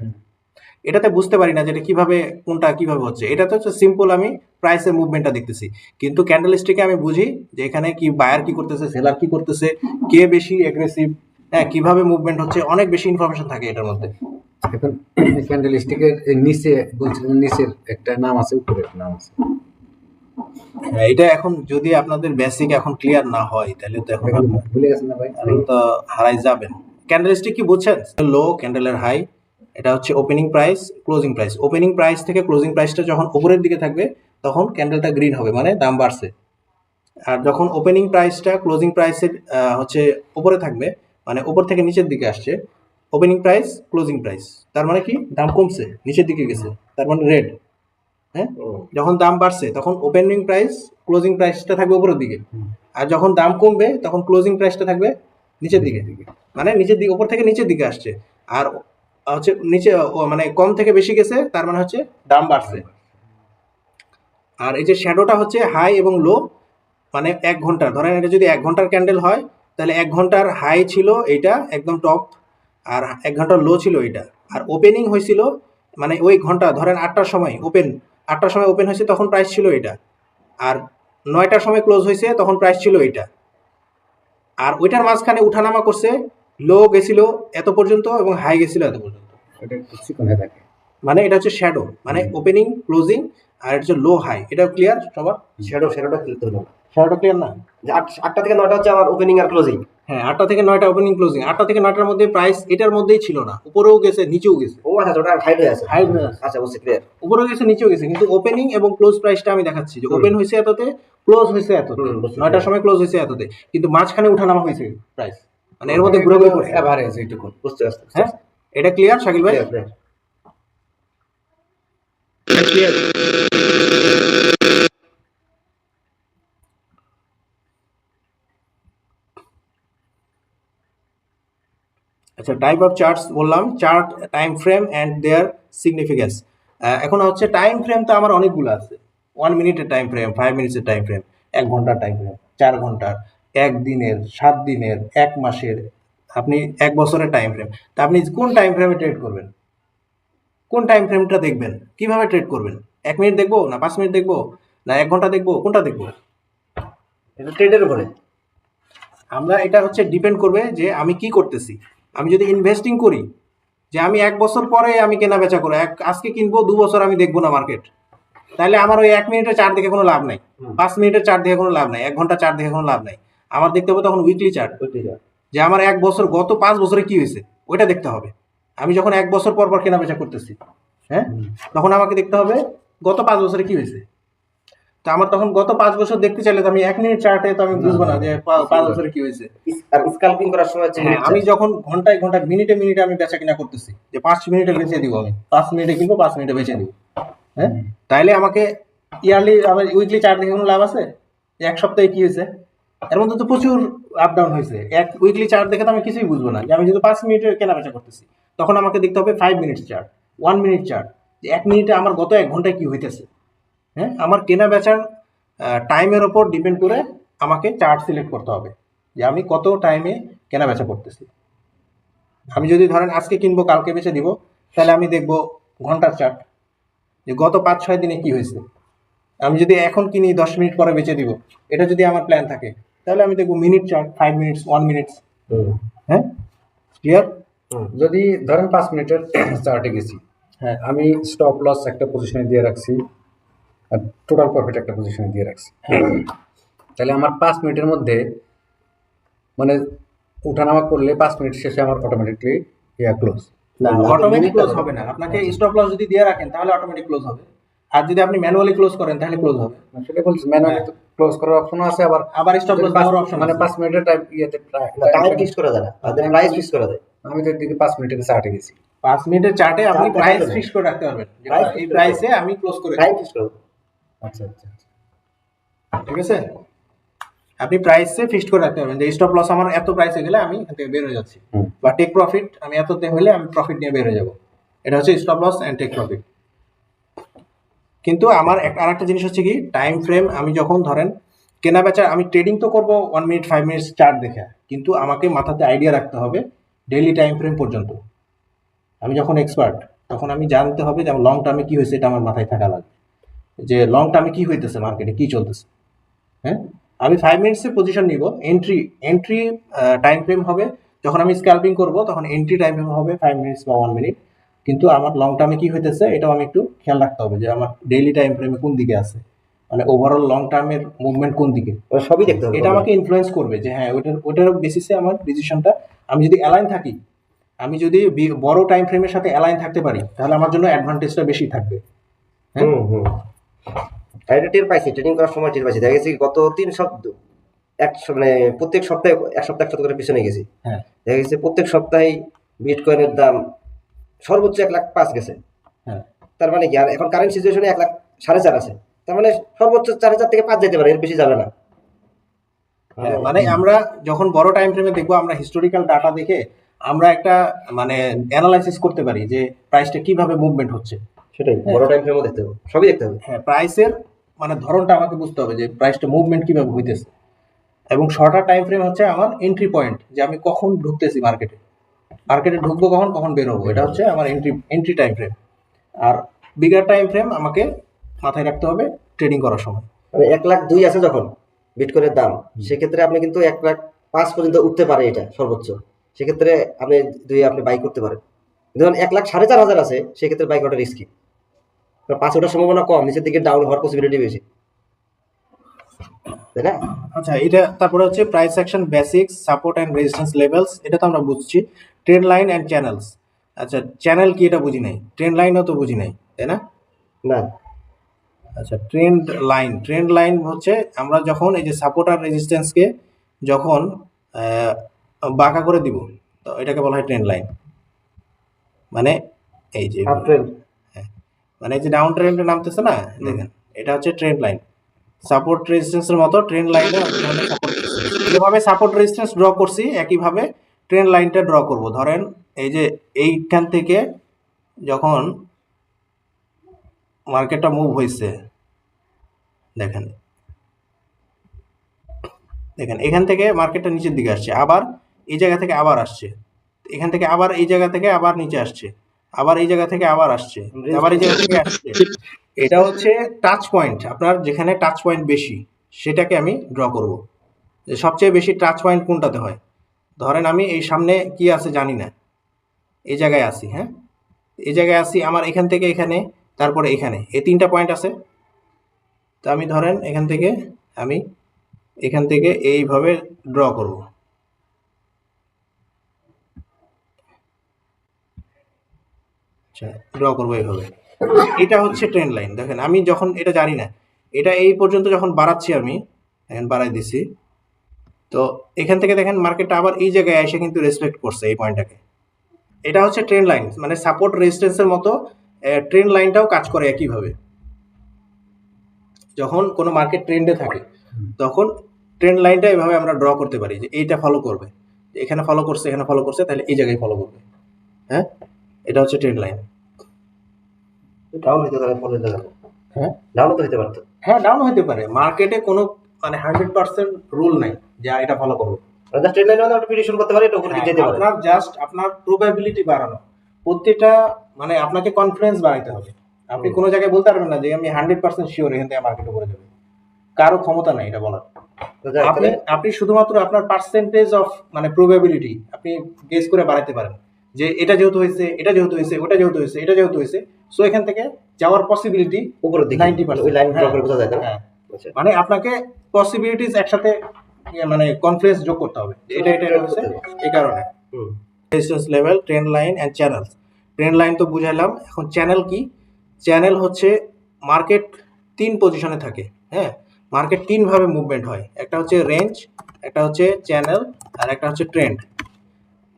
এটাতে বুঝতে পারি না যেটা কিভাবে, কোনটা কিভাবে হচ্ছে। এটাতে হচ্ছে সিম্পল, আমি প্রাইসের মুভমেন্টটা দেখতেছি, কিন্তু ক্যান্ডেলস্টিকে আমি বুঝি যে এখানে কি বায়ার কি করতেছে, সেলার কি করতেছে, কে বেশি এগ্রেসিভ, হ্যাঁ, কিভাবে মুভমেন্ট হচ্ছে, অনেক বেশি ইনফরমেশন থাকে এটার মধ্যে। এখন ক্যান্ডেলস্টিকের নিচে বলছিলেন, নিচের একটা নাম আছে, উপরে একটা নাম আছে। হ্যাঁ, এটা এখন যদি আপনাদের বেসিক এখন ক্লিয়ার না হয় তাহলে তো এখন ভুলে গেছেন না ভাই? আপনি তো হারাই যাবেন। ক্যান্ডেলস্টিক কি বুঝছেন? লো, ক্যান্ডেলের হাই, এটা হচ্ছে opening price, closing price. Opening price থেকে ক্লোজিং প্রাইসটা যখন উপরের দিকে থাকবে তখন ক্যান্ডেলটা গ্রিন হবে, মানে দাম বাড়ছে। আর যখন ওপেনিং প্রাইসটা ক্লোজিং প্রাইসের হচ্ছে উপরে থাকবে, মানে উপর থেকে নিচের দিকে আসছে, ওপেনিং প্রাইস ক্লোজিং প্রাইস, তার মানে কি দাম কমছে, নিচের দিকে গেছে, তার মানে রেড। হ্যাঁ, যখন দাম বাড়ছে তখন ওপেনিং প্রাইস ক্লোজিং প্রাইসটা থাকবে উপরের দিকে, আর যখন দাম কমবে তখন ক্লোজিং প্রাইসটা থাকবে নিচের দিকে, মানে নিচের দিকে, উপর থেকে নিচের দিকে আসছে। আর হচ্ছে নিচে মানে কম থেকে বেশি গেছে, তার মানে হচ্ছে দাম বাড়ছে। আর এই যে শ্যাডোটা হচ্ছে হাই এবং লো, মানে 1 ঘন্টা, ধরেন এটা যদি 1 ঘন্টার ক্যান্ডেল হয় তাহলে 1 ঘন্টার হাই ছিল এইটা একদম টপ, আর 1 ঘন্টার লো ছিল এইটা। আর ওপেনিং হয়েছিল মানে ওই ঘন্টা ধরেন 8টার সময় ওপেন হয়েছে, তখন প্রাইস ছিল এটা, আর 9টার সময় ক্লোজ হয়েছে তখন প্রাইস ছিল এইটা। আর ওইটার মাঝখানে উঠানামা করছে, লো গেছিল এত পর্যন্ত এবং হাই গেছিল এত পর্যন্ত, এটা একটু চিকন হয়ে থাকে। মানে এটা হচ্ছে শ্যাডো, মানে ওপেনিং ক্লোজিং, আর এটা হচ্ছে লো হাই। এটা ক্লিয়ার সবার? শ্যাডোটা ক্লিয়ার হলো না। শ্যাডো ক্লিয়ার না? যে 8টা থেকে 9টা হচ্ছে আমার ওপেনিং আর ক্লোজিং। হ্যাঁ, 8টা থেকে 9টা ওপেনিং ক্লোজিং। 8টা থেকে 9টার মধ্যে প্রাইস এটার মধ্যেই ছিল না, উপরেও গেছে নিচেও গেছে। ও আচ্ছা, ওটা হাইড হয়ে আছে। হাইড হয়ে আছে, আচ্ছা, বুঝছি, ক্লিয়ার। উপরেও গেছে নিচেও গেছে, কিন্তু ওপেনিং এবং ক্লোজ প্রাইসটা আমি দেখাচ্ছি যে ওপেন হয়েছে এততে, ক্লোজ হয়েছে এততে, 9টার সময় ক্লোজ হয়েছে এততে, কিন্তু মাঝখানে উঠানামা হয়েছে প্রাইস, মানে এর মধ্যে ঘুরে ঘুরে করছে। এভারেজ এইটুকু। বুঝতে পারছি। হ্যাঁ, এটা ক্লিয়ার শাকিল ভাই? ক্লিয়ার। ক্লিয়ার। আচ্ছা, টাইপ অফ চার্টস বললাম, chart, time frame and their significance. এখন হচ্ছে টাইম ফ্রেম তো আমার অনেকগুলো আছে, 1 মিনিটের টাইম ফ্রেম, 5 মিনিটসের টাইম ফ্রেম, 1 ঘন্টার টাইম ফ্রেম, 4 ঘন্টার, 1 দিনের, 7 দিনের, 1 মাসের, আপনি 1 বছরের টাইম ফ্রেম। তা আপনি কোন টাইম ফ্রেমে ট্রেড করবেন, কোন টাইম ফ্রেমটা দেখবেন, কিভাবে ট্রেড করবেন? 1 মিনিট দেখবো না 5 মিনিট দেখবো না 1 ঘন্টা দেখবো, কোনটা দেখবো? এটা ট্রেডের উপরে। আমরা এটা হচ্ছে ডিপেন্ড করবে যে আমি কি করতেছি। আমি যদি ইনভেস্টিং করি, যে আমি 1 বছর পরে আমি কেনা বেচা করবো, আজকে কিনবো, 2 বছর আমি দেখবো না মার্কেট, তাহলে আমার ওই 1 মিনিটের চার্ট দেখে কোনো লাভ নাই, 5 মিনিটের চার্ট দেখে কোনো লাভ নাই, 1 ঘন্টা চার্ট দেখে কোনো লাভ নাই। আমার দেখতে হবে তখন উইকলি চার্ট, যে আমার 1 বছর, গত 5 বছরে কি হয়েছে ওইটা দেখতে হবে। আমি যখন 1 বছর পর পর কেনা বেচা করতেছি, হ্যাঁ, তখন আমাকে দেখতে হবে গত 5 বছরে কি হয়েছে। তো আমার তখন গত 5 বছর দেখতে চাইলে তো আমি 1 মিনিট চার্টে তো আমি বুঝবো না যে 5 বছরে কি হয়েছে। আর স্ক্যালপিং করার সময় হচ্ছে হ্যাঁ, আমি যখন ঘন্টায় মিনিটে মিনিটে আমি বেচা কিনা করতেছি, যে 5 মিনিটে বেচে দিব, আমি 5 মিনিটে কিনবো, 5 মিনিটে বেচে দিব, হ্যাঁ, তাইলে আমাকে ইয়ারলি, আমার উইকলি চার্ট দেখে কোনো লাভ আছে? 1 সপ্তাহে কি হয়েছে, এর মধ্যে তো প্রচুর আপ ডাউন হয়েছে। উইকলি চার্ট দেখে তো আমি কিছুই বুঝবো না, যে আমি যদি 5 মিনিটে কেনা বেচা করতেছি, তখন আমাকে দেখতে হবে 5 মিনিট চার্ট, 1 মিনিট চার্ট, যে 1 মিনিটে আমার গত 1 ঘন্টায় কি হইতেছে। হ্যাঁ, আমার কেনা বেচার টাইমের ওপর ডিপেন্ড করে আমাকে চার্ট সিলেক্ট করতে হবে, যে আমি কত টাইমে কেনা বেচা করতেছি। আমি যদি ধরেন আজকে কিনবো কালকে বেচে দিব, তাহলে আমি দেখবো ঘন্টার চার্ট, যে গত 5-6 দিনে কি হয়েছে। আমি যদি এখন কিনি 10 মিনিট পরে বেচে দিব, এটা যদি আমার প্ল্যান থাকে, তাহলে আমি দেখবো মিনিট চার্ট, 5 মিনিটস, 1 মিনিটস। হ্যাঁ, ক্লিয়ার? যদি ধরেন 5 মিনিটের চার্টে গেছি, হ্যাঁ, আমি স্টপ লস একটা পজিশনে দিয়ে রাখছি আর টোটাল প্রফিট একটা পজিশনে দিয়ে রাখছি, তাহলে আমার 5 মিনিটের মধ্যে মানে উঠানামা করলে 5 মিনিট শেষে আমার অটোমেটিকলি ক্লোজ। না, অটোমেটিক ক্লোজ হবে না। আপনাকে স্টপ লস যদি দিয়ে রাখেন তাহলে অটোমেটিক ক্লোজ হবে, আর যদি আপনি ম্যানুয়ালি ক্লোজ করেন তাহলে ক্লোজ হবে। আসলে বলছি ম্যানুয়ালি ক্লোজ করার অপশন আছে, আবার স্টপ লস দেওয়ার অপশন মানে আছে। 5 মিনিটের টাইম টাইম ফিক্স করা যায় না, আর প্রাইস ফিক্স করা যায়। আমি তো এদিকে 5 মিনিটের চার্টে গেছি, 5 মিনিটের চার্টে আপনি চার্ট প্রাইস দেখাতে ফিক্স করে রাখতে পারবেন, যে Price এই fix প্রাইসে আমি ক্লোজ করে টাইম দেব। ফিক্স করা যায়। আচ্ছা আচ্ছা আচ্ছা। ঠিক আছে, আপনি প্রাইসে ফিক্সড করে রাখতে পারবেন যে স্টপ লস আমার এত প্রাইসে গেলে আমি এখান থেকে বের হয়ে যাচ্ছি, বা টেক প্রফিট আমি এততে হলে আমি প্রফিট নিয়ে বের হয়ে যাব। এটা হচ্ছে stop loss and take profit. কিন্তু আমার আরেকটা জিনিস হচ্ছে কি, টাইম ফ্রেম, আমি যখন ধরেন কেনা বেচা, আমি ট্রেডিং তো করবো 1 মিনিট 5 মিনিটস চার্ট দেখে, কিন্তু আমাকে মাথাতে আইডিয়া রাখতে হবে ডেইলি টাইম ফ্রেম পর্যন্ত। আমি যখন এক্সপার্ট, তখন আমি জানতে হবে যে লং টার্মে কি হয়েছে, এটা আমার মাথায় থাকা লাগবে, যে লং টার্মে কি হইতেছে, মার্কেটে কি চলতেছে। হ্যাঁ, আমি 5 মিনিটসে পজিশন নিব, এন্ট্রি টাইম ফ্রেম হবে, যখন আমি স্ক্যালপিং করব তখন এন্ট্রি টাইম ফ্রেম হবে 5 মিনিটস বা 1 মিনিট। কিন্তু আমার লং টার্মে কি হইতেছে এটাও আমি একটু খেয়াল রাখতে হবে, যে আমার ডেইলি টাইম ফ্রেমে কোন দিকে আছে, মানে ওভারঅল লং টার্মের মুভমেন্ট কোন দিকে, ওটা সবই দেখতে হবে। এটা আমাকে ইনফ্লুয়েন্স করবে যে হ্যাঁ ওটার বেসিসে আমার ডিসিশনটা। আমি যদি অ্যালাইন থাকি, আমি যদি বড় টাইম ফ্রেমের সাথে অ্যালাইন থাকতে পারি, তাহলে আমার জন্য অ্যাডভান্টেজটা বেশি থাকবে। হ্যাঁ, আর এটা টের পাইছি, ট্রেডিং করার সময় টের পাইছি। দেখা গেছে গত 3 সপ্তাহ মানে প্রত্যেক সপ্তাহে এক সপ্তাহ করে পিছনে গেছি। হ্যাঁ দেখা গেছে প্রত্যেক সপ্তাহে বিটকয়েনের দাম সর্বোচ্চ 1,05,000 গেছে। হ্যাঁ তার মানে কি, আর এখন কারেন্ট সিচুয়েশনে 1,04,500 আছে। তার মানে সর্বোচ্চ 4,000 থেকে 5 যেতে পারে, এর বেশি যাবে না। হ্যাঁ, মানে আমরা যখন বড় টাইম ফ্রেমে দেখবো, আমরা হিস্টোরিক্যাল ডাটা দেখে আমরা একটা মানে অ্যানালাইসিস করতে পারি যে প্রাইসটা কিভাবে মুভমেন্ট হচ্ছে। সেটাই, বড় টাইম ফ্রেমও দেখতে হবে, সবই দেখতে হবে। হ্যাঁ, প্রাইসের মানে ধরনটা আমাকে বুঝতে হবে যে প্রাইসটা মুভমেন্ট কিভাবে হইতেছে। এবং শর্টার টাইম ফ্রেম হচ্ছে আমার এন্ট্রি পয়েন্ট, যে আমি কখন ঢুকতেছি মার্কেটে, মার্কেটে ঢুকবো কখন, কখন বেরোবো, এটা হচ্ছে আমার এন্ট্রি টাইম ফ্রেম। আর বিগার টাইম ফ্রেম আমাকে মাথায় রাখতে হবে ট্রেডিং করার সময়। মানে 1,02,000 আছে যখন বিটকয়েনের দাম, সেক্ষেত্রে আপনি কিন্তু 1,05,000 পর্যন্ত উঠতে পারে এটা সর্বোচ্চ। সেক্ষেত্রে আপনি বাই করতে পারেন। যখন 1,04,500 আছে, সেক্ষেত্রে বাই করাটা রিস্কি। 5 ওঠার সম্ভাবনা কম, নিচের দিকে ডাউন হওয়ার পসিবিলিটি বেশি, তাই না? আচ্ছা, এটা তারপরে হচ্ছে price action basics, support and resistance levels, এটা তো আমরা বুঝছি। ট্রেন্ড লাইন অ্যান্ড চ্যানেলস, আচ্ছা চ্যানেল কি এটা বুঝি নাই, ট্রেন্ড লাইনও তো বুঝি নাই, তাই না? না, আচ্ছা, ট্রেন্ড লাইন হচ্ছে আমরা যখন এই যে সাপোর্ট আর রেজিস্ট্যান্সকে যখন বাঁকা করে দিব, তো এটাকে বলা হয় ট্রেন্ড লাইন। মানে এই যে আপ ট্রেন্ড। হ্যাঁ, মানে এই যে ডাউন ট্রেন্ডে নামতেছে না, দেখেন এটা হচ্ছে ট্রেন্ড লাইন। সাপোর্ট রেজিস্ট্যান্সের মতো ট্রেন্ড লাইনে যেভাবে সাপোর্ট রেজিস্ট্যান্স ড্র করছি, একইভাবে ট্রেন্ড লাইনটা ড্র করব। ধরেন এই যে এইখান থেকে যখন মার্কেটটা মুভ হয়েছে, দেখেন এখান থেকে মার্কেটটা নিচের দিকে আসছে, আবার এই জায়গা থেকে আবার আসছে, এখান থেকে আবার এই জায়গা থেকে আবার নিচে আসছে, আবার এই জায়গা থেকে আবার আসছে, আবার এই জায়গা থেকে আসছে। এটা হচ্ছে টাচ পয়েন্ট, আপনার যেখানে টাচ পয়েন্ট বেশি সেটাকে আমি ড্র করব, যে সবচেয়ে বেশি টাচ পয়েন্ট কোনটাতে হয়। ধরেন আমি এই সামনে কি আছে জানি না, এই জায়গায় আসি, হ্যাঁ এই জায়গায় আসি, আমার এখান থেকে এখানে, তারপরে এখানে, এই 3টা পয়েন্ট আছে। তো আমি ধরেন আমি এখান থেকে এইভাবে ড্র করব। আচ্ছা, ড্র করবো এইভাবে। এটা হচ্ছে ট্রেন্ড লাইন। দেখেন আমি যখন এটা জানি না, এটা এই পর্যন্ত যখন বাড়াচ্ছি আমি, এখন বাড়াই দিছি, তো এখান থেকে দেখেন মার্কেটটা আবার এই জায়গায় এসে কিন্তু রেসপেক্ট করছে এই পয়েন্টটাকে। এটা হচ্ছে ট্রেন্ড লাইন, মানে সাপোর্ট রেজিস্ট্যান্সের মতো ট্রেন্ড লাইনটাও কাজ করে একইভাবে। যখন কোনো মার্কেট ট্রেন্ডে থাকে, তখন ট্রেন্ড লাইনটা এভাবে আমরা ড্র করতে পারি যে এইটা ফলো করবে, এখানে ফলো করছে, এখানে ফলো করছে, তাহলে এই জায়গায় ফলো করবে। হ্যাঁ, এটা হচ্ছে ট্রেন্ড লাইন। ডাউন হইতে পারে, ফলো হইতে পারে। হ্যাঁ ডাউন তো হইতে পারতো। হ্যাঁ, ডাউন হতে পারে। মার্কেটে কোনো মানে 100% রুল নাই যে এটা ফলো করবো। জাস্ট ট্রেড লাইনে আপনি প্রিডিকশন করতে পারেন, এটা উপরে দিকে যেতে পারে। আপনার জাস্ট আপনার প্রবাবিলিটি বাড়ানো, প্রত্যেকটা মানে আপনাকে কনফিডেন্স বাড়াইতে হবে। আপনি কোনো জায়গায় বলতে পারবেন না যে আমি 100% শিওর এখান থেকে মার্কেটে করে যাবে, কারো ক্ষমতা নাই এটা বলার। আপনি শুধুমাত্র আপনার পার্সেন্টেজ অফ মানে প্রবাবিলিটি আপনি গেস করে বাড়াইতে পারেন, যে এটা যেহেতু হয়েছে, এটা যেহেতু হয়েছে, ওটা যেহেতু হয়েছে, এটা যেহেতু হয়েছে, সো এখান থেকে যাওয়ার পসিবিলিটি উপরের দিকে 90%। ওই লাইন ড্র করে বোঝা যায় না। হ্যাঁ, আচ্ছা, মানে আপনাকে পসিবিলিটিস একসাথে মানে কনফিডেন্স যোগ করতে হবে, এটা হচ্ছে এই কারণে। Resistance level, trend line and channel. Trend line তো বুঝাইলাম, এখন চ্যানেল কি? চ্যানেল হচ্ছে মার্কেট 3 পজিশনে থাকে। হ্যাঁ, মার্কেট 3 ভাবে মুভমেন্ট হয়, একটা হচ্ছে রেঞ্জ, একটা হচ্ছে চ্যানেল, আর একটা হচ্ছে ট্রেন্ড।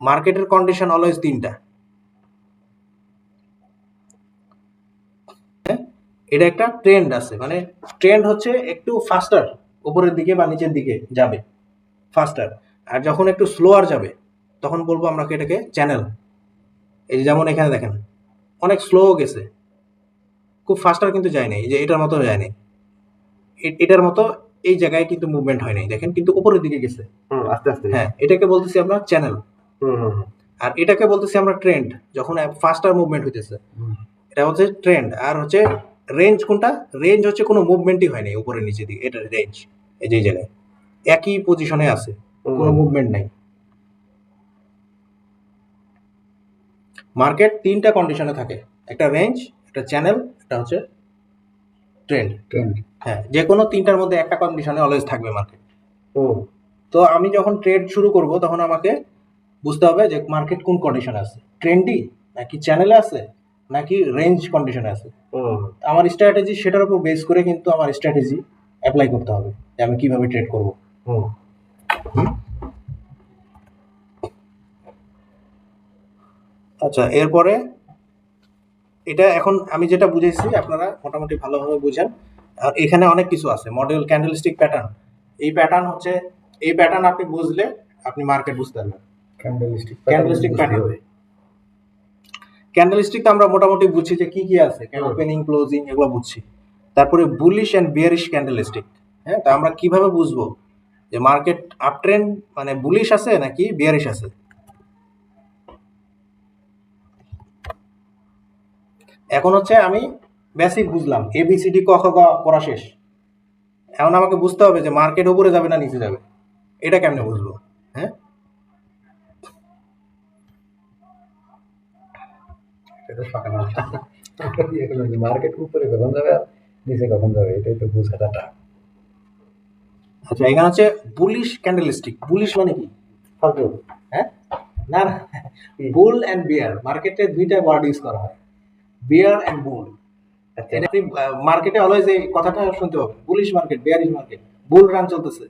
মার্কেটের কন্ডিশন অলওয়েজ 3টা। এটা একটা ট্রেন্ড আছে, মানে ট্রেন্ড হচ্ছে একটু ফাস্টার, উপরের দিকে বা নিচের দিকে যাবে ফাস্টার। আর যখন একটু স্লোয়ার যাবে, তখন বলবো আমরা এটাকে চ্যানেল। এই যেমন এখানে দেখেন অনেক স্লো গেছে, খুব ফাস্টার কিন্তু যায় নাই, এই যে এটার মতো যায় নাই, এটার মতো এই জায়গায় কিন্তু মুভমেন্ট হয় নাই, দেখেন কিন্তু উপরের দিকে গেছে। আস্তে আস্তে। হ্যাঁ, এটাকে বলতেছি আমরা চ্যানেল। আর এটাকে বলতেছি আমরা ট্রেন্ড, যখন ফাস্টার মুভমেন্ট হইতেছে, এটা হচ্ছে ট্রেন্ড। আর হচ্ছে রেঞ্জ কোনটা? রেঞ্জ হচ্ছে কোনো মুভমেন্টই হয় নাই উপরে নিচে দিকে, এটা রেঞ্জ। এই যে জায়গায় একই পজিশনে আছে, কোনো মুভমেন্ট নাই। মার্কেট 3টা কন্ডিশনে থাকে, একটা রেঞ্জ, একটা চ্যানেল, একটা হচ্ছে ট্রেন্ড। হ্যাঁ, যে কোনো 3টার মধ্যে একটা কন্ডিশনে অলওয়েজ থাকবে মার্কেট। তো আমি যখন ট্রেড শুরু করব, তখন আমাকে বুঝতে হবে যে মার্কেট কোন কন্ডিশনে আছে, ট্রেন্ডি নাকি চ্যানেলে আছে নাকি রেঞ্জ কন্ডিশনে আছে। হুম। আমার স্ট্র্যাটেজি সেটার উপর বেস করে কিন্তু আমার স্ট্র্যাটেজি অ্যাপ্লাই করতে হবে যে আমি কিভাবে ট্রেড করব। হুম। আচ্ছা, এরপরে এটা এখন আমি যেটা বুঝেছি আপনারা মোটামুটি ভালোভাবে বুঝেন। আর এখানে অনেক কিছু আছে, মডেল, ক্যান্ডেলস্টিক প্যাটার্ন। এই প্যাটার্ন হচ্ছে, এই প্যাটার্ন আপনি বুঝলে আপনি মার্কেট বুঝতে পারবেন। ক্যান্ডেলস্টিক ক্যান্ডেলস্টিক প্যাটার্ন, ক্যান্ডেলস্টিক তো আমরা মোটামুটি বুঝছি যে কি কি আছে, ওপেনিং, ক্লোজিং, এগুলো বুঝছি। তারপরে বুলিশ এন্ড বিয়ারিশ ক্যান্ডেলস্টিক। হ্যাঁ, তা আমরা কিভাবে বুঝবো যে মার্কেট আপ ট্রেন্ড মানে বুলিশ আছে নাকি বিয়ারিশ আছে? এখন হচ্ছে আমি বেসিক বুঝলাম, এবিসিডি ক খ গ পড়া শেষ। এখন আমাকে বুঝতে হবে যে মার্কেট উপরে যাবে না নিচে যাবে, এটা কেমনে বুঝবো? হ্যাঁ, এটা সকাল মার্কেট উপরে কখন যাবে আর নিচে কখন যাবে এটাই তো বোঝাটা টাফ। আচ্ছা, এখানে হচ্ছে বুলিশ ক্যান্ডেলস্টিক। বুলিশ মানে কি? ফালতু। হ্যাঁ, না না, বুল এন্ড বিয়ার মার্কেটে দুইটা ওয়ার্ড ইউজ করা হয়, বিয়ার এন্ড বুল। আচ্ছা। আপনি মার্কেটে অলওয়েজ এই কথাটা শুনতে পাবেন, বুলিশ মার্কেট, বিয়ারিশ মার্কেট, বুল রান চলতেছে,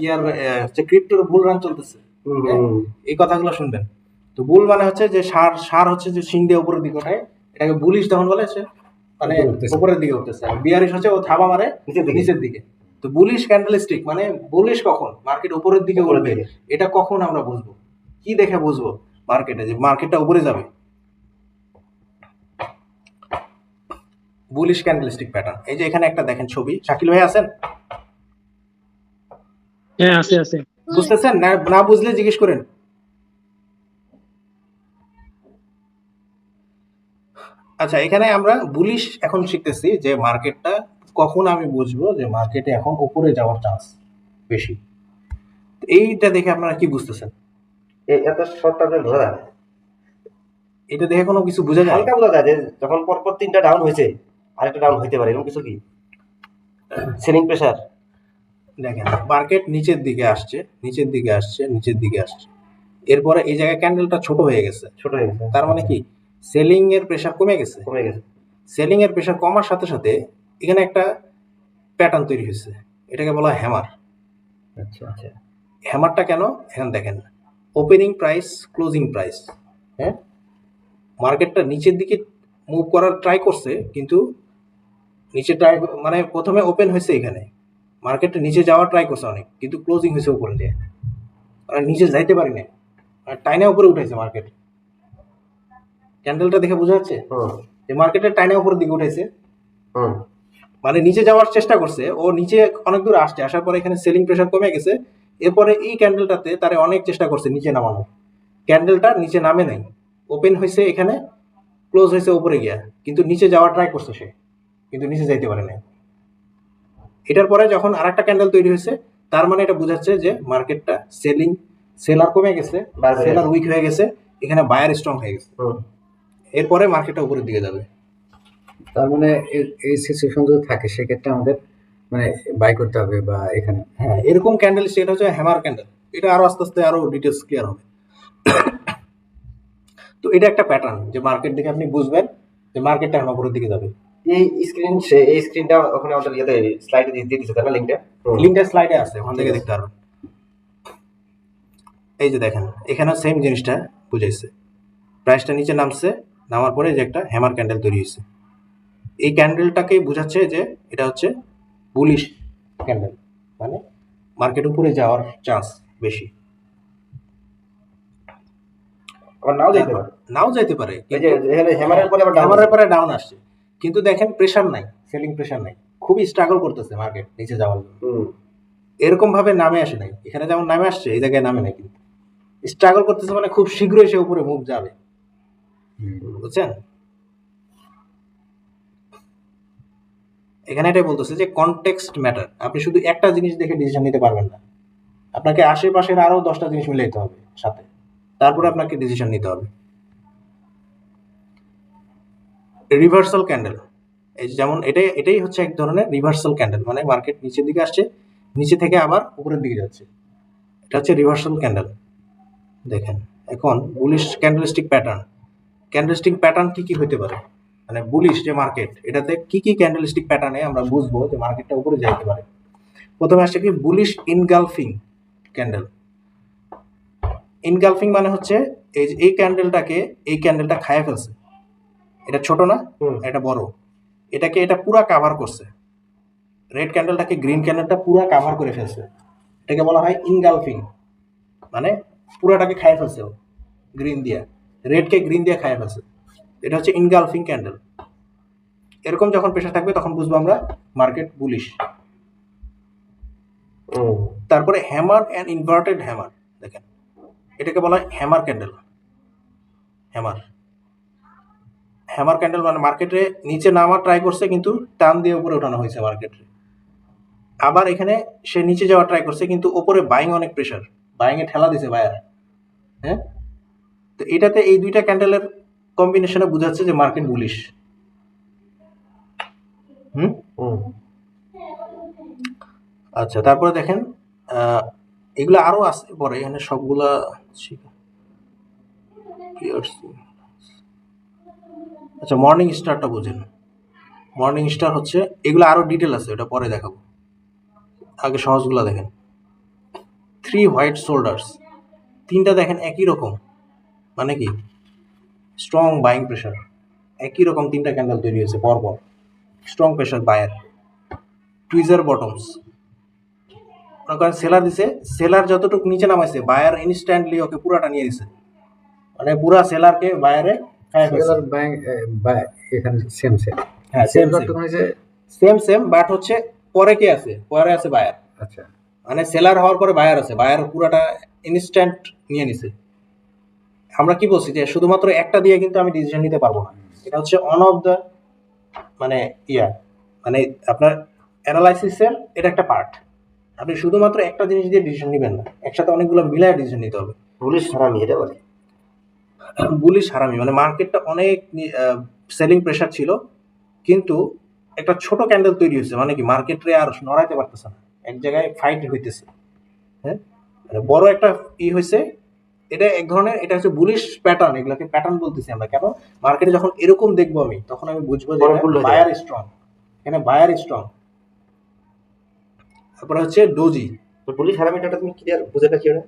ইয়ার হচ্ছে ক্রিপ্টোর বুল রান চলতেছে। হুম। এই কথাগুলো শুনবেন। তো বুল মানে হচ্ছে যে সার হচ্ছে যে সিং দিয়ে উপরের দিকে ওঠায়, এটাকে বুলিশ যখন বলে সে মানে উপরে উঠতেছে। উপরের দিকে উঠতেছে। আর বিয়ারিশ হচ্ছে ও থাবা মারে নিচের দিকে। নিচের দিকে। তো বুলিশ ক্যান্ডেলস্টিক মানে বুলিশ কখন মার্কেট উপরের দিকে উপরের উঠবে, দিকে। এটা কখন আমরা বুঝবো? কি দেখে বুঝবো মার্কেটে যে মার্কেটটা উপরে যাবে? Bullish candlestick pattern. এই যে এখানে একটা দেখেন ছবি, শাকিল ভাই আছেন? হ্যাঁ, আছে আছে। বুঝতেছেন না? না বুঝলে জিজ্ঞেস করেন। আচ্ছা, এখানে আমরা বুলিশ এখন শিখতেছি যে মার্কেটটা কখন আমি বুঝবো যে মার্কেটে এখন উপরে যাওয়ার চান্স বেশি। তো এইটা দেখে আপনারা কি বুঝতেছেন? এত শর্ট টার্মে বোঝা যায় না। এটা দেখে কোনো কিছু বোঝা যায়? হালকা বোঝা যায় যে যখন পরপর 3টা ডাউন হয়েছে আরেকটা ডাউন হইতে পারে, এরকম কিছু কি? Selling pressure. দেখেন, মার্কেট নিচের দিকে আসছে, নিচের দিকে আসছে, নিচের দিকে আসছে, এরপরে এই জায়গায় ক্যান্ডেলটা ছোট হয়ে গেছে। ছোট হয়ে গেছে। তার মানে কি সেলিং এর প্রেসার কমে গেছে। কমে গেছে। সেলিং এর প্রেসার কমার সাথে সাথে এখানে একটা প্যাটার্ন তৈরি হয়েছে, এটাকে বলা হয় হ্যামার। আচ্ছা আচ্ছা। হ্যামারটা কেন? এখন দেখেন, ওপেনিং প্রাইস, ক্লোজিং প্রাইস, হ্যাঁ, মার্কেটটা নিচের দিকে মুভ করার ট্রাই করছে, কিন্তু নিচে ট্রাই মানে প্রথমে ওপেন হয়েছে এখানে, মার্কেটটা নিচে যাওয়ার ট্রাই করছে অনেক, কিন্তু ক্লোজিং হয়েছে উপরে দিয়ে, আর নিচে যাইতে পারি না, আর টাইনা উপরে উঠেছে মার্কেট। ক্যান্ডেলটা দেখে বোঝা যাচ্ছে হুম। যে মার্কেটের টাইনা উপরের দিকে উঠেছে, হুম। মানে নিচে যাওয়ার চেষ্টা করছে, ও নিচে অনেক দূর আসছে, আসার পরে এখানে সেলিং প্রেসার কমে গেছে। এরপরে এই ক্যান্ডেলটাতে তারা অনেক চেষ্টা করছে নিচে নামানোর, ক্যান্ডেলটা নিচে নামে নাই, ওপেন হয়েছে এখানে, ক্লোজ হয়েছে উপরে গিয়া, কিন্তু নিচে যাওয়ার ট্রাই করছে সে, কিন্তু নিচে যাইতে পারে নাই। এটার পরে যখন আরেকটা ক্যান্ডেল তৈরি হয়েছে, তার মানে এটা বোঝাচ্ছে যে মার্কেটটা সেলার কমে গেছে, Buyer হয়ে সেলার গেছে। উইক হয়ে গেছে, এখানে বায়ার স্ট্রং হয়ে গেছে। হুম। এরপরে মার্কেটটা উপরের দিকে যাবে। তার মানে এই সিচুয়েশন যদি থাকে সেক্ষেত্রে আমাদের মানে বাই করতে হবে বা এখানে হ্যাঁ, এরকম ক্যান্ডেল সেটা হচ্ছে হ্যামার ক্যান্ডেল। এটা আরো আস্তে আস্তে আরো ডিটেলস ক্লিয়ার হবে। তো এটা একটা প্যাটার্ন যে মার্কেট দেখে আপনি বুঝবেন যে মার্কেটটা এখন উপরের দিকে যাবে। এই স্ক্রিনটা ওখানে আমাদের ইয়েতে স্লাইডে দিয়ে দিয়েছে তাই না, লিংকটা? লিঙ্কটা স্লাইডে আছে, ওখান থেকে দেখতে পারবেন। এই যে দেখেন, এখানে সেম জিনিসটা বুঝাইছে, প্রাইসটা নিচে নামছে, নামার পরে যে একটা হ্যামার ক্যান্ডেল তৈরি হয়েছে, এই ক্যান্ডেলটাকেই বোঝাচ্ছে যে এটা হচ্ছে বুলিশ ক্যান্ডেল, মানে মার্কেট উপরে যাওয়ার চান্স বেশি। আবার নাও যেতে পারে। নাও যাইতে পারে, এই যে এখানে হ্যামারের পরে আবার ডাউন। হ্যামারের পরে ডাউন আসছে, কিন্তু দেখেন প্রেসার নাই, সেলিং প্রেসার নাই, খুবই স্ট্রাগল করতেছে মার্কেট নিচে যাওয়ার জন্য। হুম। এরকম ভাবে নামে আসে নাই, এখানে যেমন নামে আসছে এই জায়গায় নামে নাই, কিন্তু স্ট্রাগল করতেছে, মানে খুব শীঘ্রই সে উপরে মুভ যাবে, বুঝছেন? এখানে এটাই বলতেছে যে কনটেক্সট ম্যাটার। আপনি শুধু একটা জিনিস দেখে ডিসিশন নিতে পারবেন না, আপনাকে আশেপাশের আরো 10টা জিনিস মিলাইতে হবে সাথে, তারপরে আপনাকে ডিসিশন নিতে হবে। রিভার্সাল ক্যান্ডেল, এই যেমন এটাই হচ্ছে এক ধরনের রিভার্সাল ক্যান্ডেল, মানে মার্কেট নিচের দিকে আসছে, নিচে থেকে আবার উপরের দিকে যাচ্ছে, এটা হচ্ছে রিভার্সাল ক্যান্ডেল। দেখেন এখন bullish candlestick pattern, candlestick pattern কি কি হতে পারে, মানে বুলিশ যে মার্কেট, এটাতে কি কি ক্যান্ডেলস্টিক প্যাটার্নে আমরা বুঝবো যে মার্কেটটা উপরে যাইতে পারে। প্রথমে আসছে কি বুলিশ ইনগালফিং ক্যান্ডেল। ইনগালফিং মানে হচ্ছে এই যে এই ক্যান্ডেলটা খায় ফেলছে, এটা ছোট না, হুম। এটা বড়, এটা পুরা কাভার করছে, রেড ক্যান্ডেলটাকে গ্রিন ক্যান্ডেলটা পুরা কাভার করে ফেলছে, এটাকে বলা হয় ইনগালফিং, মানে পুরাটাকে খায় ফেলছে গ্রিন দিয়ে, রেডকে গ্রিন দিয়ে খায় ফেলছে, এটা হচ্ছে ইনগালফিং ক্যান্ডেল। এরকম যখন প্রেশার থাকবে তখন বুঝবো আমরা মার্কেট বুলিশ। তারপরে হ্যামার অ্যান্ড ইনভার্টেড হ্যামার, দেখেন এটাকে বলা হয় হ্যামার ক্যান্ডেল। হ্যামার ক্যান্ডেল মানে মার্কেটে নিচে নামার ট্রাই করছে কিন্তু টান দিয়ে উপরে ওঠানো হয়েছে মার্কেটে। আবার এখানে সে নিচে যাওয়ার ট্রাই করছে কিন্তু উপরে বাইং অনেক প্রেশার, বাইং এ ঠেলা দিছে বায়ার। হ্যাঁ, তো এটাতে এই দুইটা ক্যান্ডেলের কম্বিনেশনে বোঝাচ্ছে যে মার্কেট বুলিশ। আচ্ছা, তারপরে দেখেন এগুলো আরো আছে পরে, এখানে সবগুলা আচ্ছা মর্নিং স্টারটা বুঝেন। মর্নিং স্টার হচ্ছে, এগুলো আরো ডিটেল আছে, ওটা পরে দেখাবো, আগে সহজগুলো দেখেন। 3 হোয়াইট শোল্ডার্স, তিনটা দেখেন একই রকম, মানে কি স্ট্রং বাইং প্রেশার, একই রকম তিনটা ক্যান্ডেল তৈরি হয়েছে পরপর, strong pressure buyer. Tweezer bottoms, মনে করেন সেলার দিছে, সেলার যতটুকু নিচে নামাইছে বায়ার ইনস্ট্যান্টলি ওকে পুরাটা নিয়ে দিছে, মানে পুরা সেলারকে বায়ারে খায় ফেলছে। সেলার ব্যাংক এখানে সেম সেম। হ্যাঁ সেম সেম তখন হয়েছে। সেম বাট হচ্ছে পরে কে আছে, পরে আছে বায়ার, আচ্ছা, মানে সেলার হওয়ার পরে বায়ার আছে, বায়ার পুরাটা ইনস্ট্যান্ট নিয়ে নিছে। আমরা কি বলছি যে শুধুমাত্র একটা দিয়ে কিন্তু আমি ডিসিশন নিতে পারবো না, এটা হচ্ছে অন অফ দ্য মানে মানে আপনার অ্যানালাইসিসের এটা একটা পার্ট। আপনি শুধুমাত্র একটা জিনিস দিয়ে ডিসিশন নেবেন না, একসাথে অনেকগুলো মিলায় ডিসিশন নিতে হবে। পুলিশ হারামি এটা বলে। বুলিশ হারামি মানে মার্কেটটা অনেক সেলিং প্রেশার ছিল, কিন্তু একটা ছোট ক্যান্ডেল তৈরি হয়েছে, মানে কি মার্কেটে আর নড়াইতে পারতেছে না, এক জায়গায় ফাইট হইতেছে। হ্যাঁ, মানে বড় একটা হয়েছে, এটা এক ধরনের, এটা হচ্ছে বুলিশ প্যাটার্ন, এগুলোকে প্যাটার্ন বলতেছি আমরা। কেন মার্কেটে যখন এরকম দেখবো আমি, তখন আমি বুঝবো যে বায়ার স্ট্রং, এখানে বায়ার স্ট্রং। তারপরে হচ্ছে ডোজি। পুলিশ হারামিটা তুমি ক্লিয়ার বুঝাটা কি ওটা?